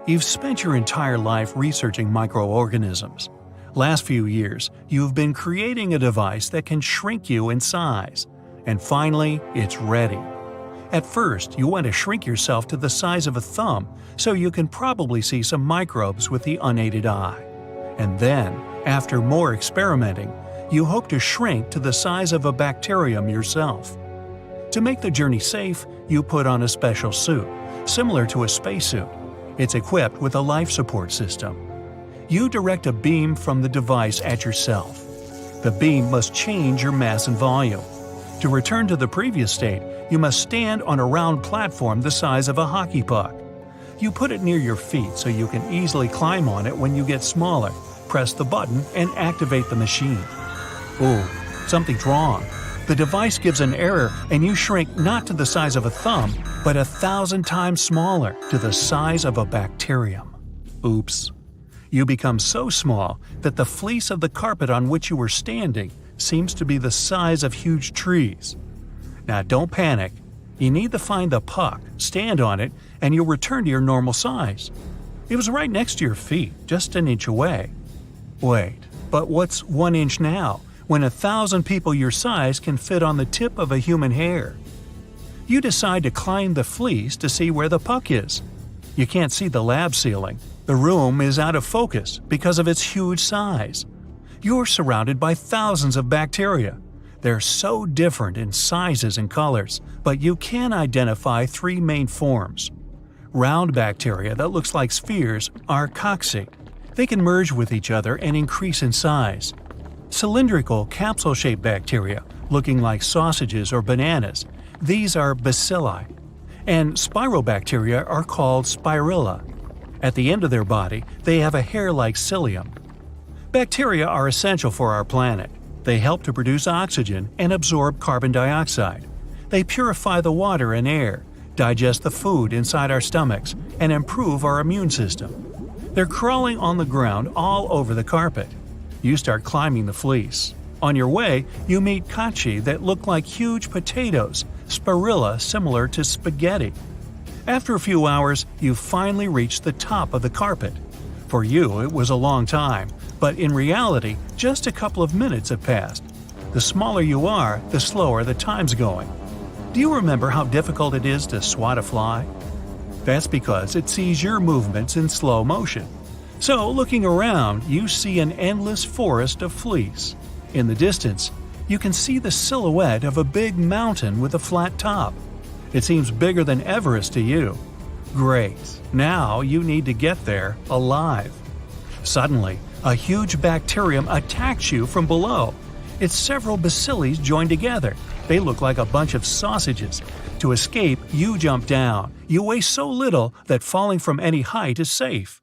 You've spent your entire life researching microorganisms. Last few years, you've been creating a device that can shrink you in size. And finally, it's ready. At first, you want to shrink yourself to the size of a thumb so you can probably see some microbes with the unaided eye. And then, after more experimenting, you hope to shrink to the size of a bacterium yourself. To make the journey safe, you put on a special suit, similar to a spacesuit. It's equipped with a life support system. You direct a beam from the device at yourself. The beam must change your mass and volume. To return to the previous state, you must stand on a round platform the size of a hockey puck. You put it near your feet so you can easily climb on it when you get smaller. Press the button and activate the machine. Ooh, something's wrong. The device gives an error and you shrink not to the size of a thumb, but 1,000 times smaller, to the size of a bacterium. Oops. You become so small that the fleece of the carpet on which you were standing seems to be the size of huge trees. Now don't panic. You need to find the puck, stand on it, and you'll return to your normal size. It was right next to your feet, just an inch away. Wait, but what's 1 inch now, when 1,000 people your size can fit on the tip of a human hair? You decide to climb the fleece to see where the puck is. You can't see the lab ceiling. The room is out of focus because of its huge size. You're surrounded by thousands of bacteria. They're so different in sizes and colors, but you can identify 3 main forms. Round bacteria that looks like spheres are cocci. They can merge with each other and increase in size. Cylindrical, capsule-shaped bacteria, looking like sausages or bananas, these are bacilli. And spirobacteria are called spirilla. At the end of their body, they have a hair-like cilium. Bacteria are essential for our planet. They help to produce oxygen and absorb carbon dioxide. They purify the water and air, digest the food inside our stomachs, and improve our immune system. They're crawling on the ground all over the carpet. You start climbing the fleece. On your way, you meet cocci that look like huge potatoes, spirilla similar to spaghetti. After a few hours, you finally reach the top of the carpet. For you, it was a long time, but in reality, just a couple of minutes have passed. The smaller you are, the slower the time's going. Do you remember how difficult it is to swat a fly? That's because it sees your movements in slow motion. So, looking around, you see an endless forest of fleece. In the distance, you can see the silhouette of a big mountain with a flat top. It seems bigger than Everest to you. Great, now you need to get there alive. Suddenly, a huge bacterium attacks you from below. It's several bacilli joined together. They look like a bunch of sausages. To escape, you jump down. You weigh so little that falling from any height is safe.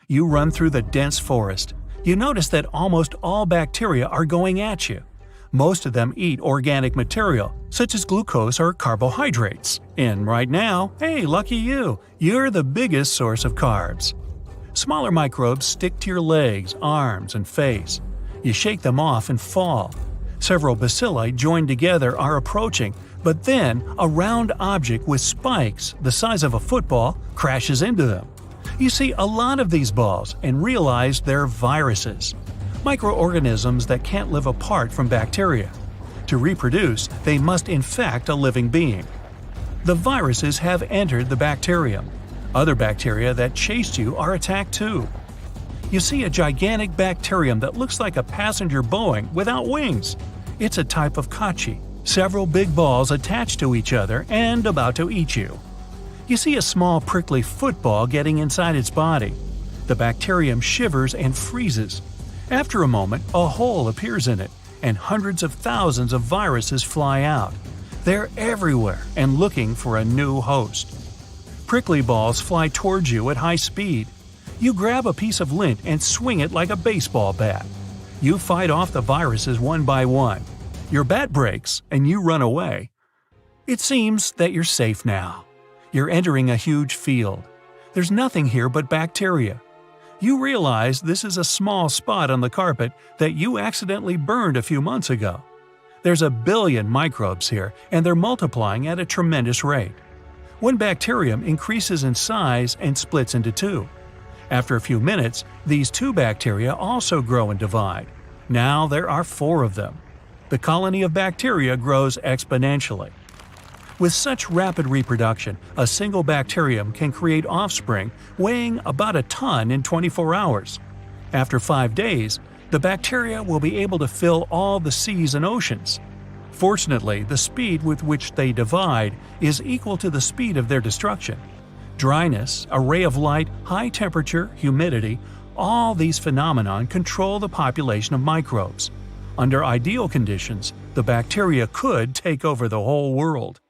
You run through the dense forest. You notice that almost all bacteria are going at you. Most of them eat organic material, such as glucose or carbohydrates. And right now, hey, lucky you, you're the biggest source of carbs. Smaller microbes stick to your legs, arms, and face. You shake them off and fall. Several bacilli joined together are approaching, but then a round object with spikes the size of a football crashes into them. You see a lot of these balls and realize they're viruses. Microorganisms that can't live apart from bacteria. To reproduce, they must infect a living being. The viruses have entered the bacterium. Other bacteria that chased you are attacked too. You see a gigantic bacterium that looks like a passenger Boeing without wings. It's a type of cocci, several big balls attached to each other and about to eat you. You see a small prickly football getting inside its body. The bacterium shivers and freezes. After a moment, a hole appears in it, and hundreds of thousands of viruses fly out. They're everywhere and looking for a new host. Prickly balls fly towards you at high speed. You grab a piece of lint and swing it like a baseball bat. You fight off the viruses one by one. Your bat breaks and you run away. It seems that you're safe now. You're entering a huge field. There's nothing here but bacteria. You realize this is a small spot on the carpet that you accidentally burned a few months ago. There's 1 billion microbes here, and they're multiplying at a tremendous rate. One bacterium increases in size and splits into two. After a few minutes, these two bacteria also grow and divide. Now there are 4 of them. The colony of bacteria grows exponentially. With such rapid reproduction, a single bacterium can create offspring weighing about a ton in 24 hours. After 5 days, the bacteria will be able to fill all the seas and oceans. Fortunately, the speed with which they divide is equal to the speed of their destruction. Dryness, a ray of light, high temperature, humidity, all these phenomena control the population of microbes. Under ideal conditions, the bacteria could take over the whole world.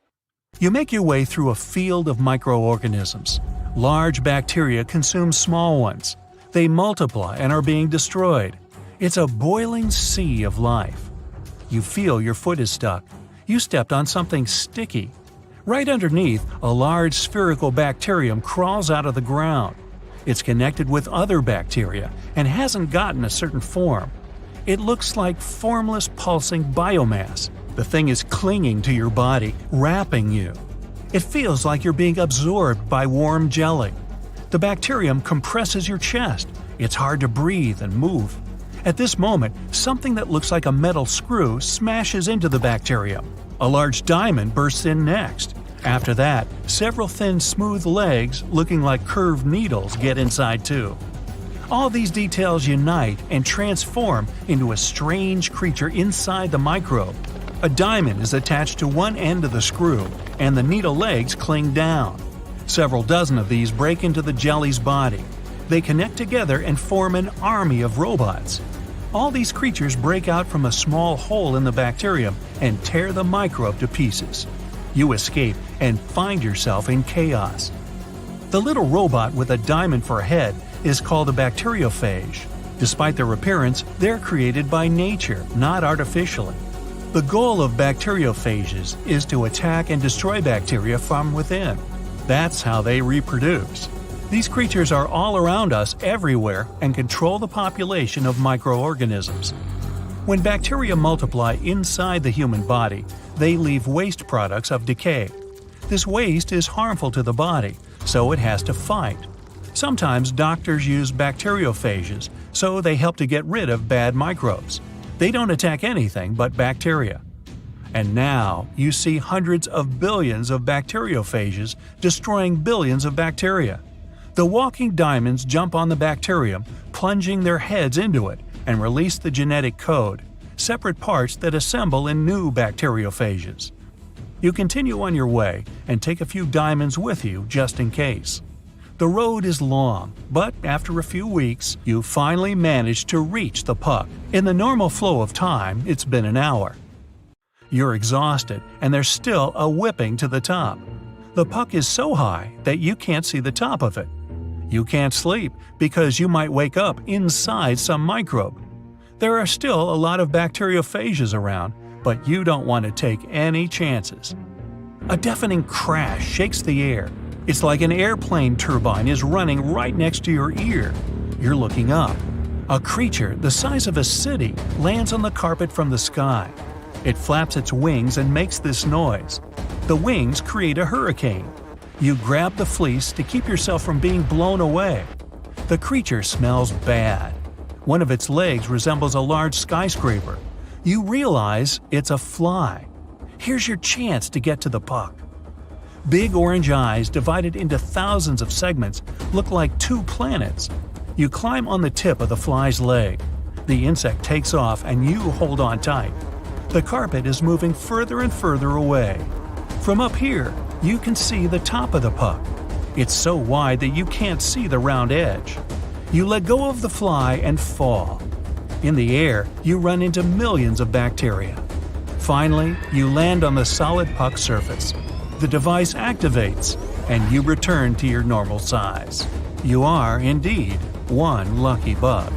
You make your way through a field of microorganisms. Large bacteria consume small ones. They multiply and are being destroyed. It's a boiling sea of life. You feel your foot is stuck. You stepped on something sticky. Right underneath, a large spherical bacterium crawls out of the ground. It's connected with other bacteria and hasn't gotten a certain form. It looks like formless pulsing biomass. The thing is clinging to your body, wrapping you. It feels like you're being absorbed by warm jelly. The bacterium compresses your chest. It's hard to breathe and move. At this moment, something that looks like a metal screw smashes into the bacterium. A large diamond bursts in next. After that, several thin, smooth legs looking like curved needles get inside too. All these details unite and transform into a strange creature inside the microbe. A diamond is attached to one end of the screw, and the needle legs cling down. Several dozen of these break into the jelly's body. They connect together and form an army of robots. All these creatures break out from a small hole in the bacterium and tear the microbe to pieces. You escape and find yourself in chaos. The little robot with a diamond for a head is called a bacteriophage. Despite their appearance, they're created by nature, not artificially. The goal of bacteriophages is to attack and destroy bacteria from within. That's how they reproduce. These creatures are all around us everywhere and control the population of microorganisms. When bacteria multiply inside the human body, they leave waste products of decay. This waste is harmful to the body, so it has to fight. Sometimes doctors use bacteriophages, so they help to get rid of bad microbes. They don't attack anything but bacteria. And now you see hundreds of billions of bacteriophages destroying billions of bacteria. The walking diamonds jump on the bacterium, plunging their heads into it, and release the genetic code, separate parts that assemble in new bacteriophages. You continue on your way and take a few diamonds with you just in case. The road is long, but after a few weeks, you finally manage to reach the puck. In the normal flow of time, it's been an hour. You're exhausted, and there's still a whipping to the top. The puck is so high that you can't see the top of it. You can't sleep because you might wake up inside some microbe. There are still a lot of bacteriophages around, but you don't want to take any chances. A deafening crash shakes the air. It's like an airplane turbine is running right next to your ear. You're looking up. A creature the size of a city lands on the carpet from the sky. It flaps its wings and makes this noise. The wings create a hurricane. You grab the fleece to keep yourself from being blown away. The creature smells bad. One of its legs resembles a large skyscraper. You realize it's a fly. Here's your chance to get to the puck. Big orange eyes divided into thousands of segments look like 2 planets. You climb on the tip of the fly's leg. The insect takes off and you hold on tight. The carpet is moving further and further away. From up here, you can see the top of the puck. It's so wide that you can't see the round edge. You let go of the fly and fall. In the air, you run into millions of bacteria. Finally, you land on the solid puck surface. The device activates, and you return to your normal size. You are, indeed, one lucky bug.